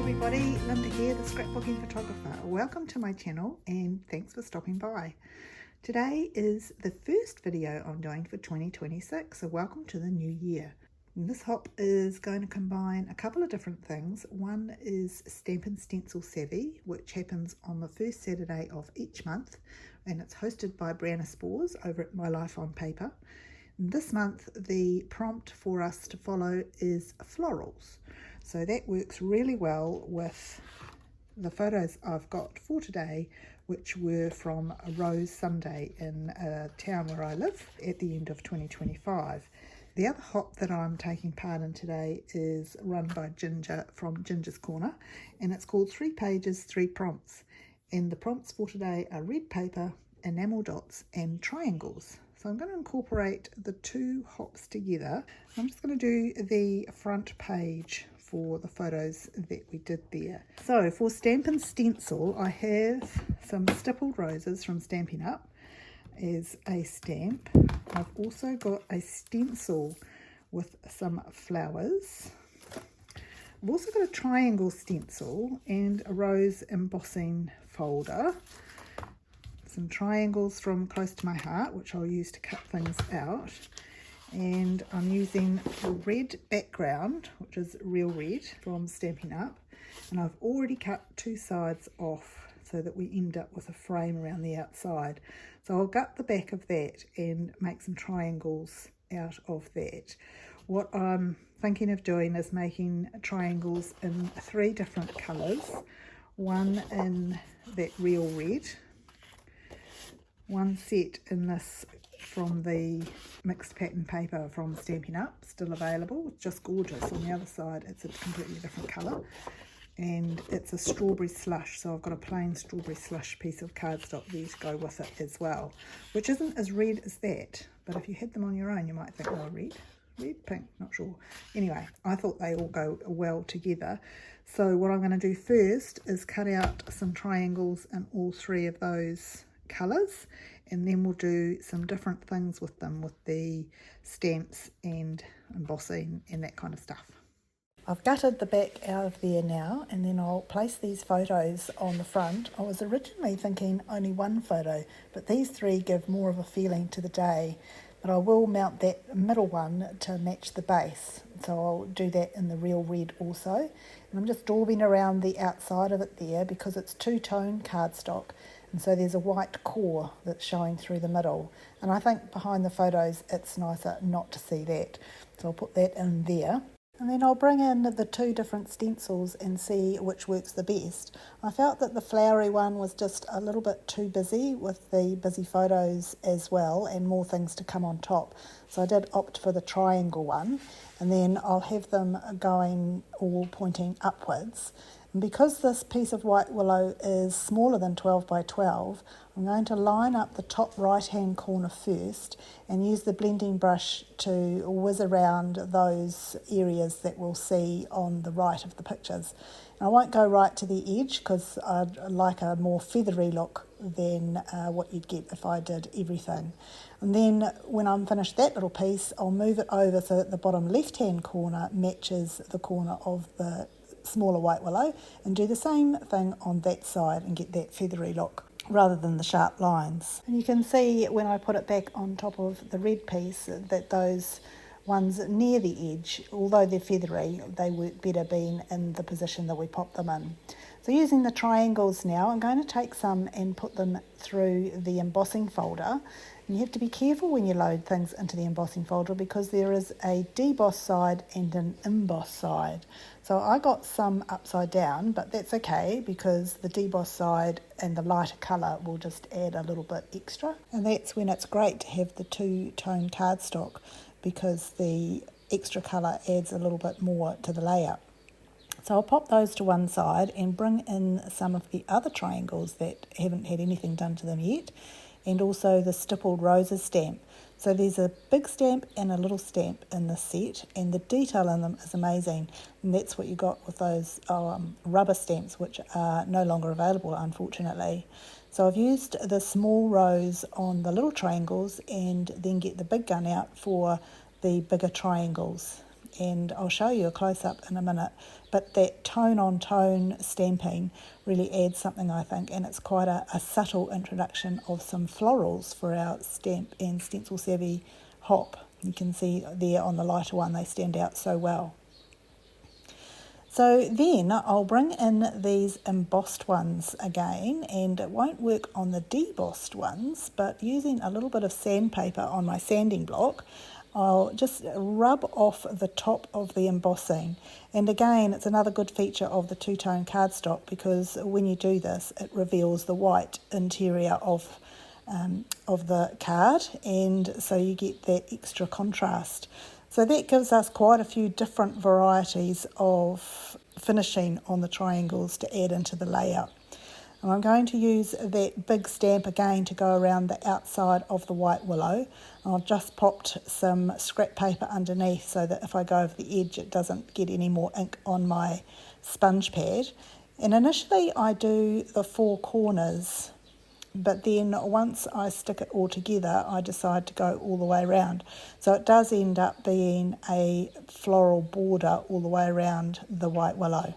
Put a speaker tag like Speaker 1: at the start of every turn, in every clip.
Speaker 1: everybody, Linda here, the Scrapbooking Photographer. Welcome to my channel and thanks for stopping by. Today is the first video I'm doing for 2026, so welcome to the new year. And this hop is going to combine a couple of different things. One is Stampin' Stencil Savvy, which happens on the first Saturday of each month, and it's hosted by Brianna Spores over at My Life on Paper. And this month the prompt for us to follow is florals. So that works really well with the photos I've got for today, which were from a Rose Sunday in a town where I live at the end of 2025. The other hop that I'm taking part in today is run by Ginger from Ginger's Corner, and it's called 3 Pages, 3 Prompts. And the prompts for today are red paper, enamel dots and triangles. So I'm going to incorporate the two hops together. I'm just going to do the front page for the photos that we did there. So for Stampin' Stencil, I have some stippled roses from Stampin Up as a stamp. I've also got a stencil with some flowers. I've also got a triangle stencil and a rose embossing folder. Some triangles from Close to My Heart, which I'll use to cut things out. And I'm using the red background, which is real red from Stampin' Up, and I've already cut 2 sides off so that we end up with a frame around the outside. So I'll gut the back of that and make some triangles out of that. What I'm thinking of doing is making triangles in 3 different colours. One in that real red, one set in this from the mixed pattern paper from Stampin' Up, still available. It's just gorgeous. On the other side it's a completely different colour, and it's a strawberry slush, so I've got a plain strawberry slush piece of cardstock there to go with it as well, which isn't as red as that, but if you had them on your own you might think, oh, red, pink, not sure. Anyway, I thought they all go well together. So what I'm going to do first is cut out some triangles in all 3 of those colours, and then we'll do some different things with them, with the stamps and embossing and that kind of stuff. I've gutted the back out of there now, and then I'll place these photos on the front. I was originally thinking only 1 photo, but these 3 give more of a feeling to the day. But I will mount that middle one to match the base, so I'll do that in the real red also. And I'm just daubing around the outside of it there because it's 2-tone cardstock, and so there's a white core that's showing through the middle, and I think behind the photos it's nicer not to see that, so I'll put that in there. And then I'll bring in the 2 different stencils and see which works the best. I felt that the flowery one was just a little bit too busy with the busy photos as well, and more things to come on top. So I did opt for the triangle one, and then I'll have them going all pointing upwards. And because this piece of white willow is smaller than 12 by 12, I'm going to line up the top right hand corner first and use the blending brush to whiz around those areas that we'll see on the right of the pictures. And I won't go right to the edge because I'd like a more feathery look than what you'd get if I did everything. And then when I'm finished that little piece, I'll move it over so that the bottom left hand corner matches the corner of the smaller white willow, and do the same thing on that side and get that feathery look rather than the sharp lines. And you can see when I put it back on top of the red piece that those ones near the edge, although they're feathery, they work better being in the position that we pop them in. So using the triangles now, I'm going to take some and put them through the embossing folder. And you have to be careful when you load things into the embossing folder because there is a deboss side and an emboss side. So I got some upside down, but that's okay because the deboss side and the lighter colour will just add a little bit extra. And that's when it's great to have the 2-tone cardstock because the extra colour adds a little bit more to the layout. So I'll pop those to one side and bring in some of the other triangles that haven't had anything done to them yet, and also the stippled roses stamp. So there's a big stamp and a little stamp in this set, and the detail in them is amazing, and that's what you got with those rubber stamps, which are no longer available unfortunately. So I've used the small rose on the little triangles and then get the big gun out for the bigger triangles. and I'll show you a close-up in a minute, but that tone-on-tone stamping really adds something, I think, and it's quite a subtle introduction of some florals for our Stamp and Stencil Savvy hop. You can see there on the lighter one, they stand out so well. So then I'll bring in these embossed ones again, and it won't work on the debossed ones, but using a little bit of sandpaper on my sanding block, I'll just rub off the top of the embossing. And again, it's another good feature of the two-tone cardstock, because when you do this, it reveals the white interior of the card, and so you get that extra contrast. So that gives us quite a few different varieties of finishing on the triangles to add into the layout. And I'm going to use that big stamp again to go around the outside of the white willow. I've just popped some scrap paper underneath so that if I go over the edge it doesn't get any more ink on my sponge pad. And initially I do the four corners, but then once I stick it all together, I decide to go all the way around. So it does end up being a floral border all the way around the white willow.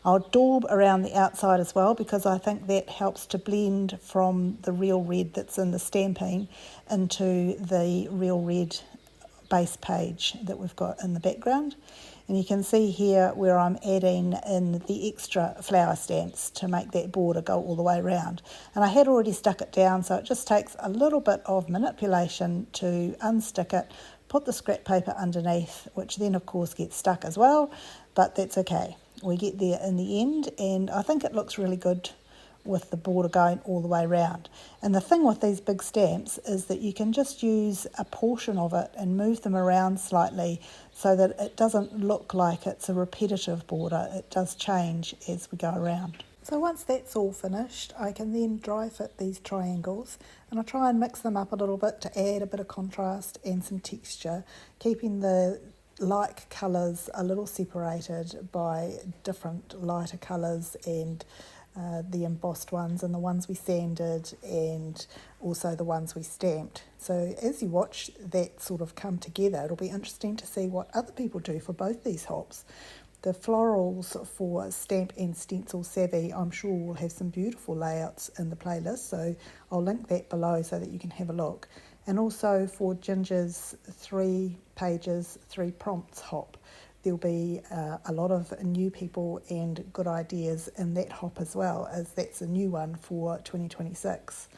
Speaker 1: I'll daub around the outside as well, because I think that helps to blend from the real red that's in the stamping into the real red base page that we've got in the background. And you can see here where I'm adding in the extra flower stamps to make that border go all the way around. And I had already stuck it down, so it just takes a little bit of manipulation to unstick it, put the scrap paper underneath, which then of course gets stuck as well, but that's okay. We get there in the end, and I think it looks really good with the border going all the way around. And the thing with these big stamps is that you can just use a portion of it and move them around slightly so that it doesn't look like it's a repetitive border. It does change as we go around. So once that's all finished, I can then dry fit these triangles, and I try and mix them up a little bit to add a bit of contrast and some texture, keeping the like colours a little separated by different lighter colours, and the embossed ones and the ones we sanded, and also the ones we stamped. So as you watch that sort of come together, it'll be interesting to see what other people do for both these hops. The florals for Stamp and Stencil Savvy, I'm sure will have some beautiful layouts in the playlist, so I'll link that below so that you can have a look. And also for Ginger's 3 pages, 3 prompts hop, there'll be a lot of new people and good ideas in that hop as well, as that's a new one for 2026.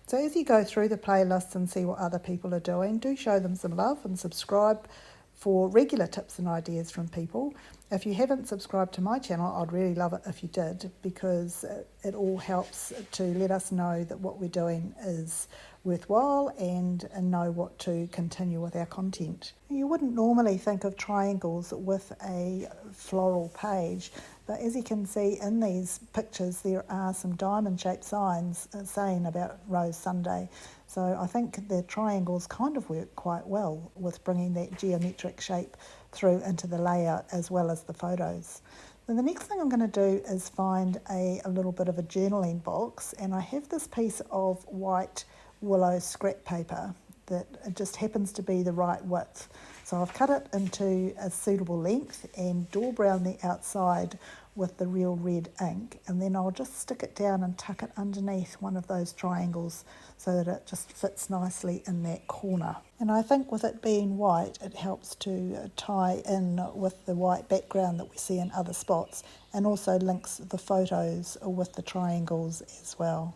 Speaker 1: So as you go through the playlists and see what other people are doing, do show them some love and subscribe for regular tips and ideas from people. If you haven't subscribed to my channel, I'd really love it if you did, because it all helps to let us know that what we're doing is worthwhile and know what to continue with our content. You wouldn't normally think of triangles with a floral page, but as you can see in these pictures, there are some diamond-shaped signs saying about Rose Sunday. So I think the triangles kind of work quite well with bringing that geometric shape through into the layout as well as the photos. Then the next thing I'm going to do is find a little bit of a journaling box, and I have this piece of white willow scrap paper that it just happens to be the right width. So I've cut it into a suitable length and daub around the outside with the real red ink, and then I'll just stick it down and tuck it underneath one of those triangles so that it just fits nicely in that corner. And I think with it being white, it helps to tie in with the white background that we see in other spots, and also links the photos with the triangles as well.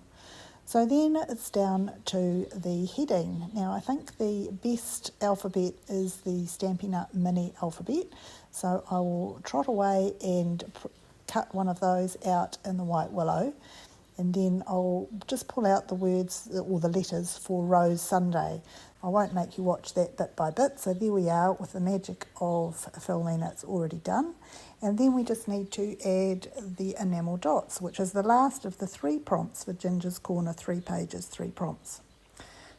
Speaker 1: So then it's down to the heading. Now I think the best alphabet is the Stampin' Up mini alphabet, so I will trot away and cut one of those out in the white willow, and then I'll just pull out the words or the letters for Rose Sunday. I won't make you watch that bit by bit, so there we are with the magic of filming. It's already done. And then we just need to add the enamel dots, which is the last of the 3 prompts for Ginger's Corner 3 pages, 3 prompts.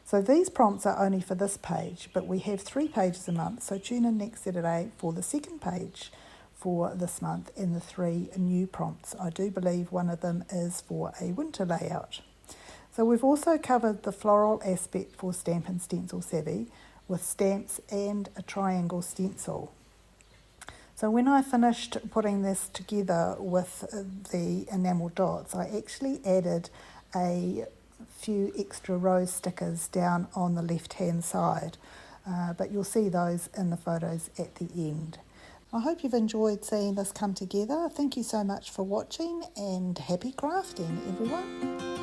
Speaker 1: So these prompts are only for this page, but we have 3 pages a month, so tune in next Saturday for the second page for this month and the 3 new prompts. I do believe one of them is for a winter layout. So we've also covered the floral aspect for Stamp and Stencil Savvy with stamps and a triangle stencil. So when I finished putting this together with the enamel dots, I actually added a few extra rose stickers down on the left hand side, but you'll see those in the photos at the end. I hope you've enjoyed seeing this come together. Thank you so much for watching, and happy crafting, everyone.